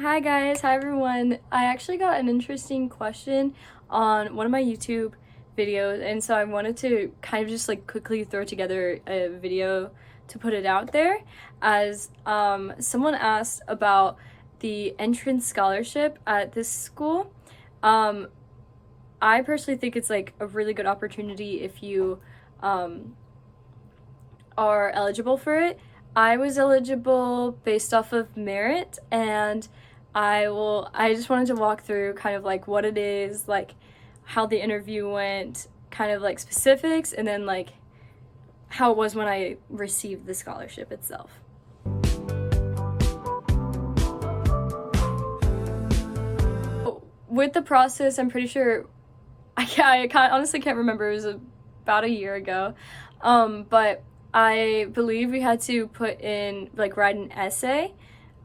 Hi guys, hi everyone. I actually got an interesting question on one of my YouTube videos, and so I wanted to kind of just like quickly throw together a video to put it out there as someone asked about the entrance scholarship at this school. I personally think it's like a really good opportunity if you are eligible for it. I was eligible based off of merit, and I just wanted to walk through kind of like what it is, like how the interview went, kind of like specifics, and then like how it was when I received the scholarship itself. With the process, I'm pretty sure honestly can't remember. It was about a year ago, but I believe we had to put in like write an essay.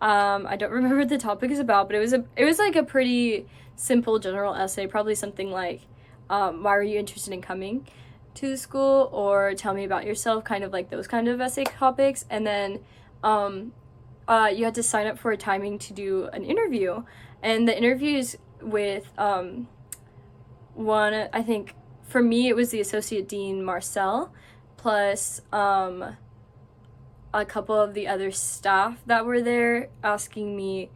I don't remember what the topic is about, but it was like a pretty simple general essay, probably something like why were you interested in coming to the school, or tell me about yourself, kind of like those kind of essay topics. And then you had to sign up for a timing to do an interview, and the interviews with one, I think for me it was the associate dean Marcel, plus a couple of the other staff that were there asking me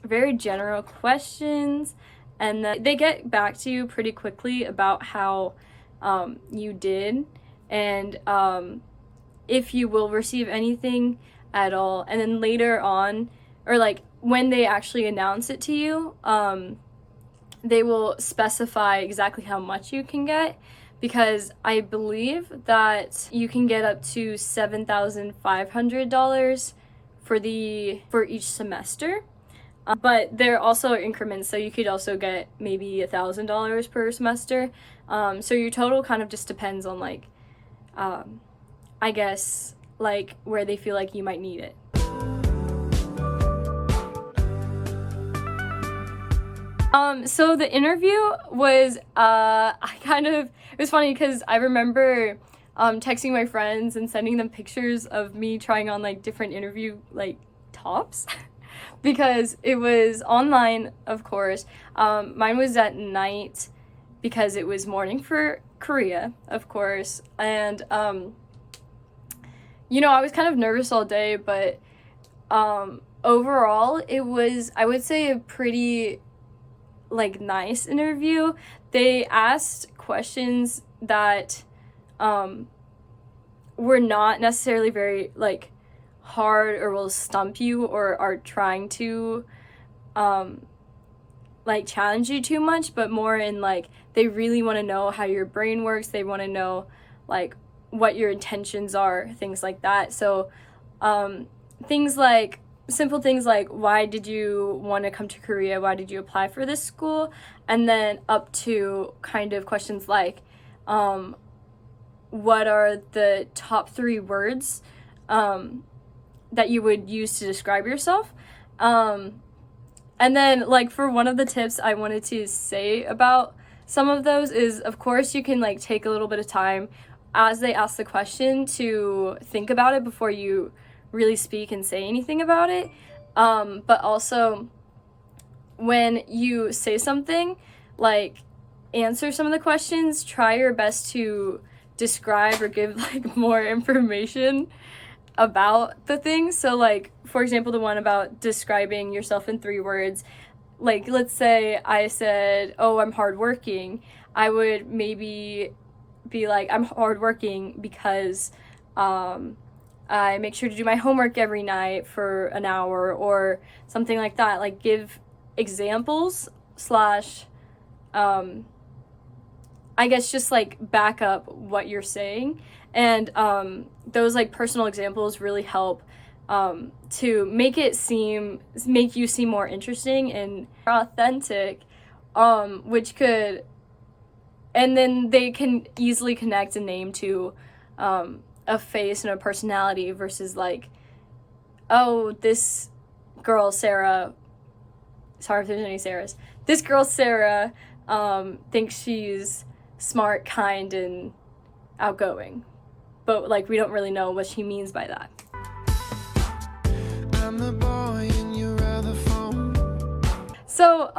very general questions, and then they get back to you pretty quickly about how you did, and if you will receive anything at all. And then later on, or like when they actually announce it to you, they will specify exactly how much you can get, because I believe that you can get up to $7,500 for each semester. But there also are increments, so you could also get maybe $1,000 per semester. So your total kind of just depends on like, I guess, like where they feel like you might need it. So the interview was, it was funny because I remember texting my friends and sending them pictures of me trying on like different interview like tops because it was online, of course. Mine was at night because it was morning for Korea, of course. And, I was kind of nervous all day, but overall it was, I would say, a pretty like nice interview. They asked questions that were not necessarily very like hard or will stump you or are trying to like challenge you too much, but more in like they really want to know how your brain works. They want to know like what your intentions are, things like that. So simple things like, why did you want to come to Korea? Why did you apply for this school? And then up to kind of questions like, what are the top 3 words that you would use to describe yourself? And then like for one of the tips I wanted to say about some of those is, of course, you can like take a little bit of time as they ask the question to think about it before you really speak and say anything about it, but also when you say something, like answer some of the questions, try your best to describe or give like more information about the things. So like, for example, the one about describing yourself in 3 words, like let's say I said, oh, I'm hardworking, I would maybe be like, I'm hardworking because I make sure to do my homework every night for an hour, or something like that. Like give examples slash, I guess just like back up what you're saying. And those like personal examples really help to make you seem more interesting and authentic, which could, and then they can easily connect a name to a face and a personality versus like, oh, this girl Sarah, sorry if there's any Sarahs, this girl Sarah thinks she's smart, kind, and outgoing, but like we don't really know what she means by that. I'm the boy and you're rather So,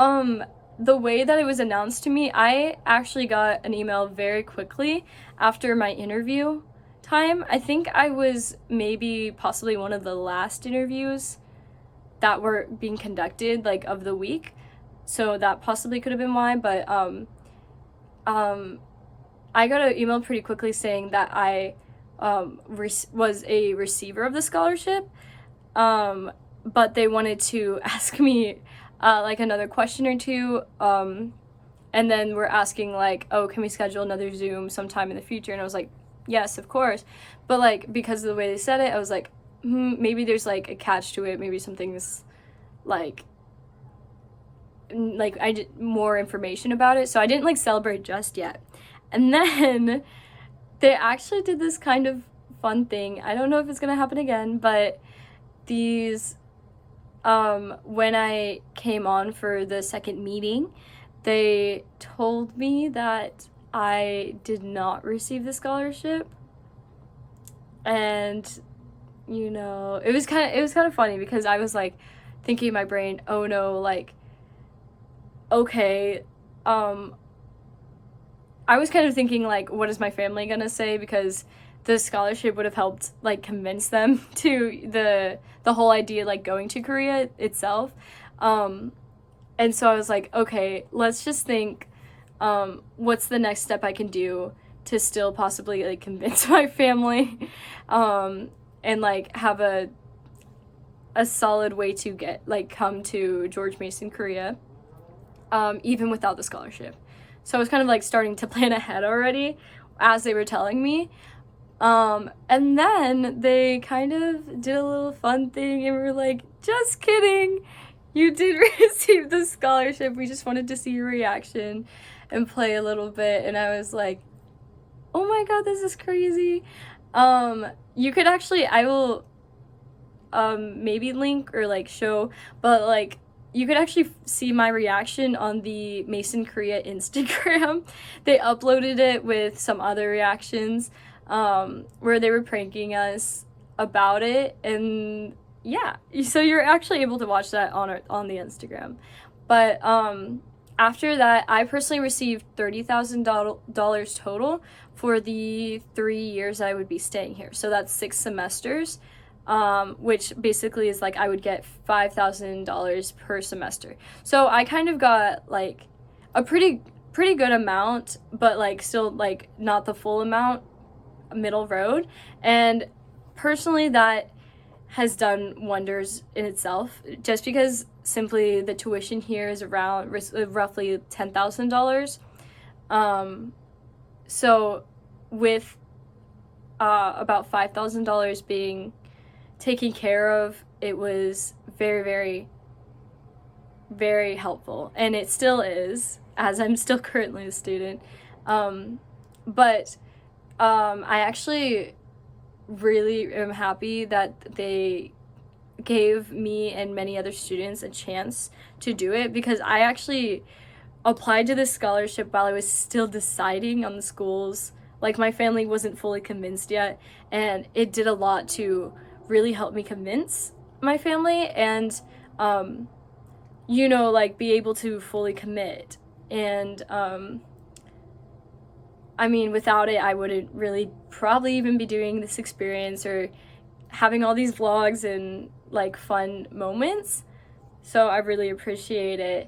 the way that it was announced to me, I actually got an email very quickly after my interview time. I think I was maybe possibly one of the last interviews that were being conducted, like, of the week. So that possibly could have been why, but I got an email pretty quickly saying that I was a receiver of the scholarship, but they wanted to ask me like another question or two, and then we're asking like, oh, can we schedule another Zoom sometime in the future? And I was like, yes, of course. But like, because of the way they said it, I was like, maybe there's like a catch to it. Maybe something's like I did more information about it. So I didn't like celebrate just yet. And then they actually did this kind of fun thing. I don't know if it's gonna happen again, but these when I came on for the second meeting, they told me that I did not receive the scholarship. And you know, it was kind of funny because I was like thinking in my brain, oh no, like, okay, I was kind of thinking like, what is my family gonna say, because the scholarship would have helped like convince them to the whole idea like going to Korea itself. And so I was like, okay, let's just think, what's the next step I can do to still possibly like convince my family, and like have a solid way to get like come to George Mason Korea, even without the scholarship. So I was kind of like starting to plan ahead already as they were telling me. And then they kind of did a little fun thing and were like, just kidding, you did receive the scholarship. We just wanted to see your reaction and play a little bit. And I was like, oh my god, this is crazy. You could actually, I will maybe link or like show, but like you could actually see my reaction on the Mason Korea Instagram. They uploaded it with some other reactions, where they were pranking us about it, and yeah, so you're actually able to watch that on the Instagram. But after that, I personally received $30,000 total for the 3 years I would be staying here. So that's 6 semesters. Which basically is like I would get $5,000 per semester. So I kind of got like a pretty good amount, but like still like not the full amount, middle road. And personally, that has done wonders in itself, just because simply the tuition here is around roughly $10,000. So with about $5,000 being taken care of, it was very, very, very helpful, and it still is, as I'm still currently a student. But I actually really am happy that they gave me and many other students a chance to do it, because I actually applied to this scholarship while I was still deciding on the schools. Like, my family wasn't fully convinced yet, and it did a lot to really help me convince my family and, you know, like be able to fully commit. And I mean, without it, I wouldn't really probably even be doing this experience or having all these vlogs and like fun moments. So I really appreciate it.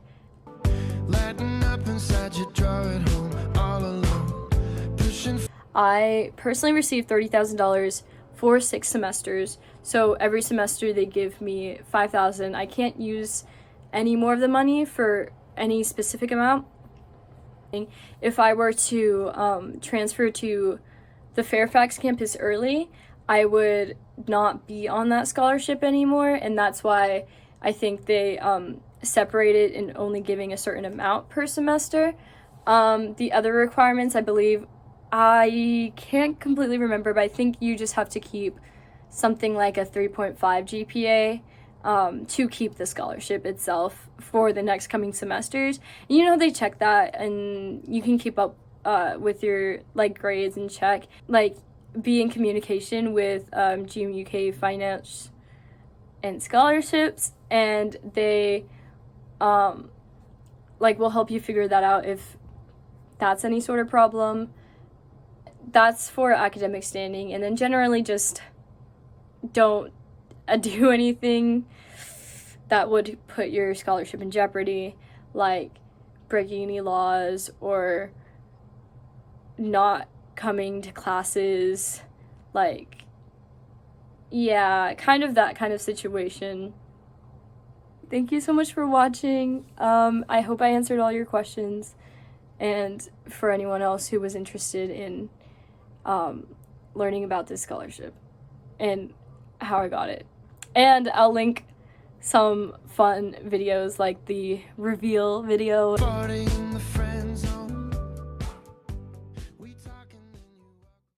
I personally received $30,000 for 6 semesters. So every semester they give me $5,000. I can't use any more of the money for any specific amount. If I were to transfer to the Fairfax campus early, I would not be on that scholarship anymore, and that's why I think they separated in only giving a certain amount per semester. The other requirements, I believe, I can't completely remember, but I think you just have to keep something like a 3.5 GPA to keep the scholarship itself for the next coming semesters. You know, they check that, and you can keep up with your like grades and check, like be in communication with GMU Finance and Scholarships, and they like, we'll help you figure that out if that's any sort of problem. That's for academic standing. And then generally just don't do anything that would put your scholarship in jeopardy, like breaking any laws or not coming to classes, like, yeah, kind of that kind of situation. Thank you so much for watching. I hope I answered all your questions, and for anyone else who was interested in learning about this scholarship and how I got it. And I'll link some fun videos like the reveal video.